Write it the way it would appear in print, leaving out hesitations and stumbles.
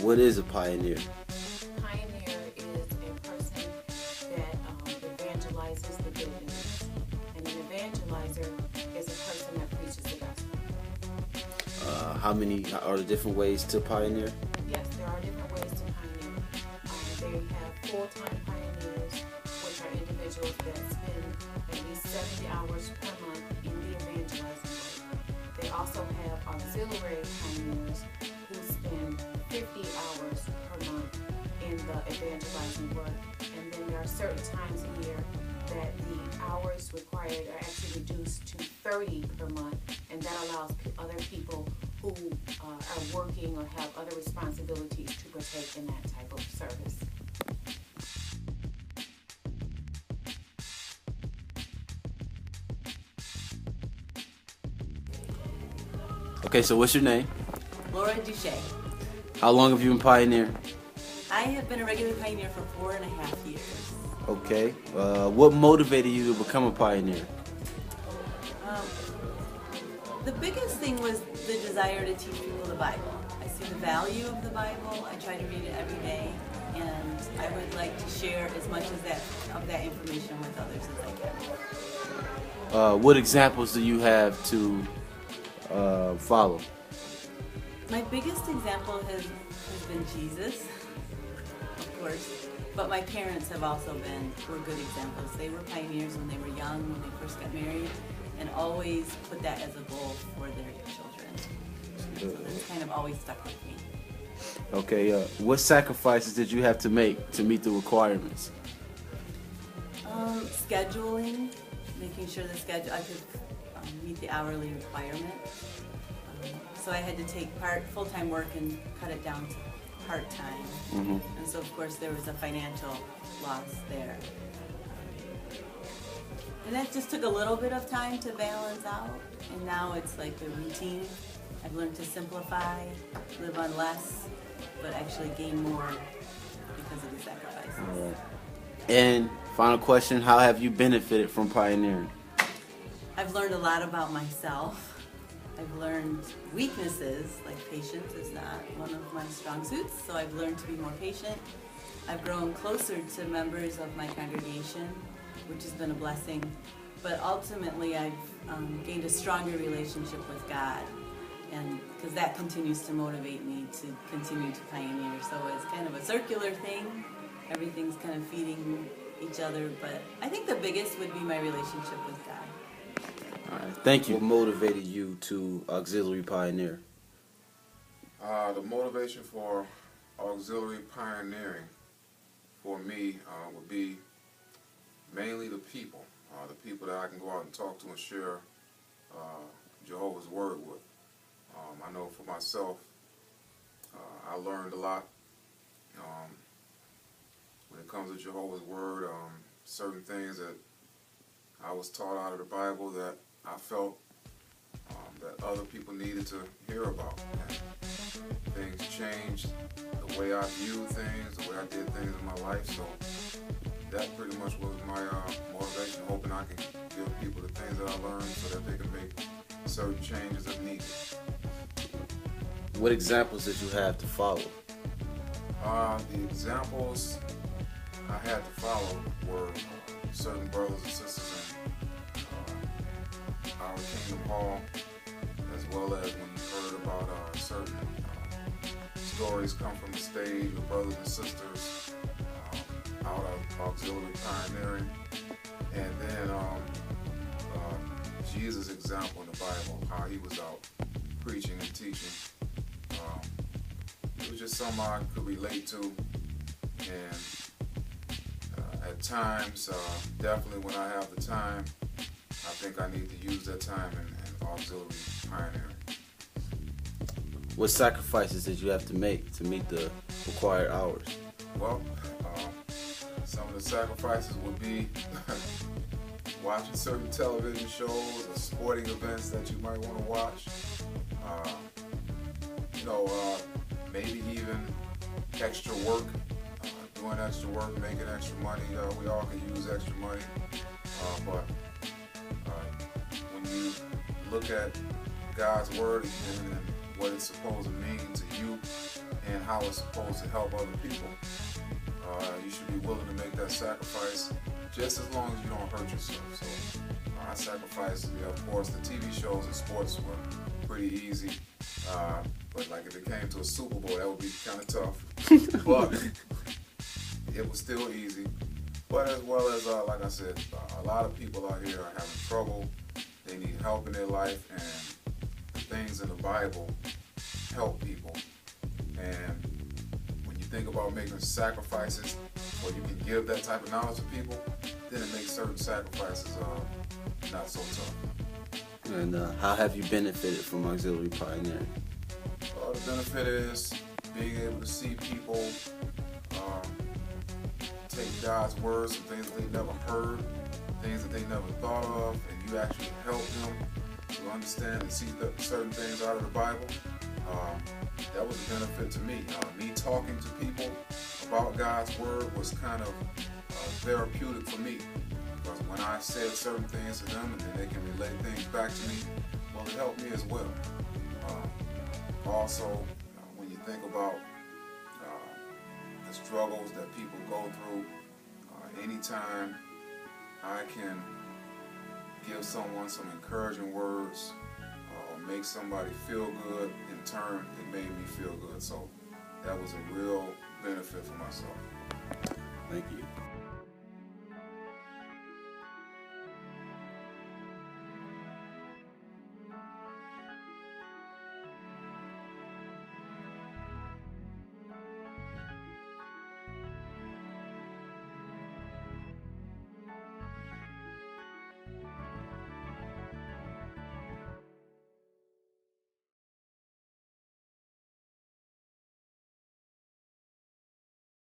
What is a pioneer? Pioneer is a person that evangelizes the good news. And an evangelizer is a person that preaches the gospel. How many are the different ways to pioneer? Yes, there are different ways to pioneer. They have full-time pioneers, which are individuals that spend at least 70 hours per month in the evangelizing work. They also have auxiliary pioneers who spend 50 hours per month in the evangelizing work. And then there are certain times a year that the hours required are actually reduced to 30 per month, and that allows other people who are working or have other responsibilities to partake in that type of service. Okay, so what's your name? Laura Duche. How long have you been pioneering? I have been a regular pioneer for 4.5 years. Okay. What motivated you to become a pioneer? The biggest thing was the desire to teach people the Bible. I see the value of the Bible. I try to read it every day, and I would like to share as much of that information with others as I can. What examples do you have to follow? My biggest example has been Jesus, of course, but my parents have also were good examples. They were pioneers when they were young, when they first got married, and always put that as a goal for their children. So that's kind of always stuck with me. Okay, what sacrifices did you have to make to meet the requirements? Scheduling, making sure I could meet the hourly requirement. So I had to take full-time work and cut it down to part-time. Mm-hmm. And so of course there was a financial loss there. And that just took a little bit of time to balance out, and now it's like a routine. I've learned to simplify, live on less, but actually gain more because of the sacrifices. All right. And final question, how have you benefited from pioneering? I've learned a lot about myself. I've learned weaknesses, like patience is not one of my strong suits, so I've learned to be more patient. I've grown closer to members of my congregation, which has been a blessing, but ultimately I've gained a stronger relationship with God, and because that continues to motivate me to continue to pioneer. So it's kind of a circular thing. Everything's kind of feeding each other, but I think the biggest would be my relationship with God. All right, thank you. What motivated you to auxiliary pioneer? The motivation for auxiliary pioneering for me would be mainly the people that I can go out and talk to and share Jehovah's Word with. I know for myself, I learned a lot when it comes to Jehovah's Word. Certain things that I was taught out of the Bible that I felt that other people needed to hear about. And things changed the way I viewed things, the way I did things in my life. So that pretty much was my motivation, hoping I can give people the things that I learned so that they can make certain changes if needed. What examples did you have to follow? The examples I had to follow were certain brothers and sisters in our Kingdom Hall, as well as when you heard about certain stories come from the stage with brothers and sisters out of auxiliary pioneering, and then Jesus' example in the Bible, how he was out preaching and teaching. It was just something I could relate to, and at times, definitely when I have the time, I think I need to use that time in auxiliary pioneering. What sacrifices did you have to make to meet the required hours? Well, some of the sacrifices would be watching certain television shows or sporting events that you might want to watch. Maybe even extra work, doing extra work, making extra money. We all can use extra money, but when you look at God's Word and what it's supposed to mean to you and how it's supposed to help other people, you should be willing to make that sacrifice just as long as you don't hurt yourself. So I sacrificed, of course, the TV shows and sports were pretty easy. But like if it came to a Super Bowl, that would be kind of tough. But it was still easy. But as well as, like I said, a lot of people out here are having trouble. They need help in their life, and the things in the Bible help people. And when you think about making sacrifices, or you can give that type of knowledge to people, then it makes certain sacrifices not so tough. And how have you benefited from auxiliary pioneering? The benefit is being able to see people take God's words, some things that they never heard, things that they never thought of, and you actually help them to understand and see certain things out of the Bible. That was a benefit to me. Me talking to people about God's word was kind of therapeutic for me, because when I said certain things to them and then they can relate things back to me, well, it helped me as well. Also, when you think about the struggles that people go through, anytime I can give someone some encouraging words or make somebody feel good, in turn, it made me feel good. So that was a real benefit for myself. Thank you.